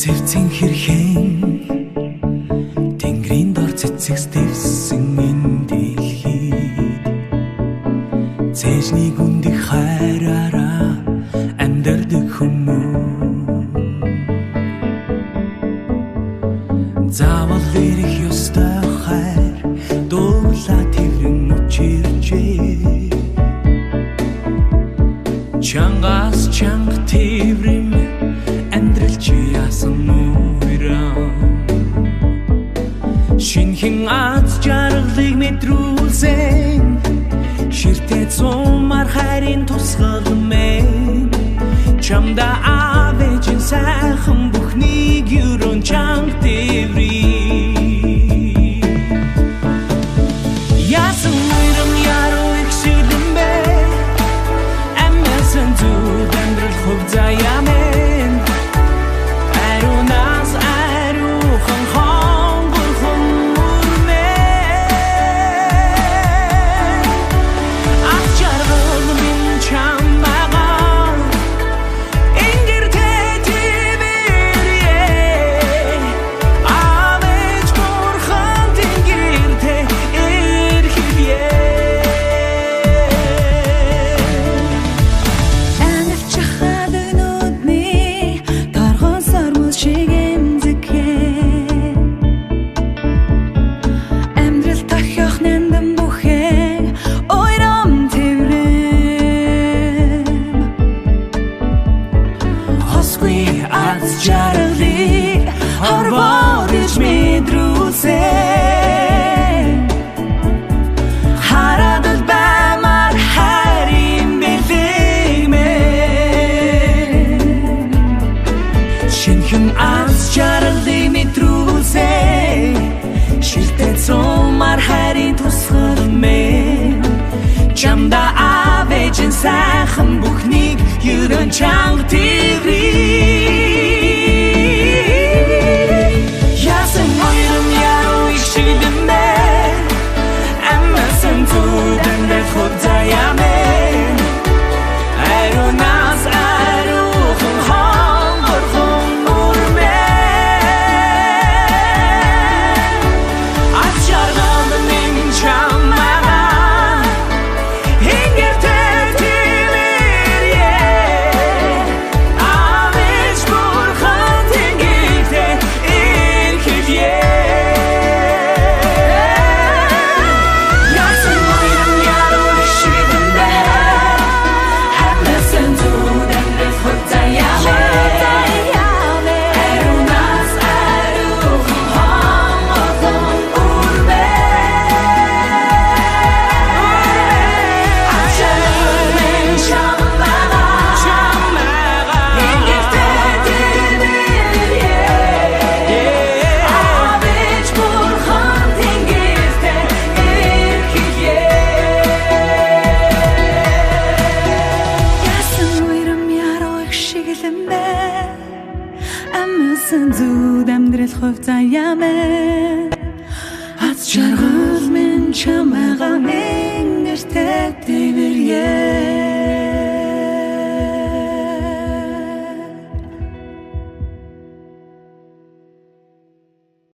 Цэвцэн хэрхэн тэнгэрийн дор цэцэгсдэвсэн энэ дэлхийд цэжний гүндих хайраараа амьдардаг хүмүүс заавал ирэх ёстой хайр дуулаа тэрэн учирчээ чангаас чанга тэрэн амьдралч яасан нүрэн шинхэн аз жаргалыг мэдрүүлсэн ширтээ цумар хайрын тусгал мэн чамда авэжин сайхан бүхнийг юрон чанга тэрэн яасан нүрэн яруу ихшилэн бэ аммасан зүд амьдрал хөв заяамэн чамда авэжин сайхан бүхнийг юрэн чанга тэрэн яасан нүрэн яруу ихшилэн бэ аммасан зүд амьдрал хөв заяамэн айронаас айруухан хонгорхон нүрмэн аз жаргал минь чамаа л хувь заяа мэн аз жаргал минь чамайгаа минь нэртэй дэвэрье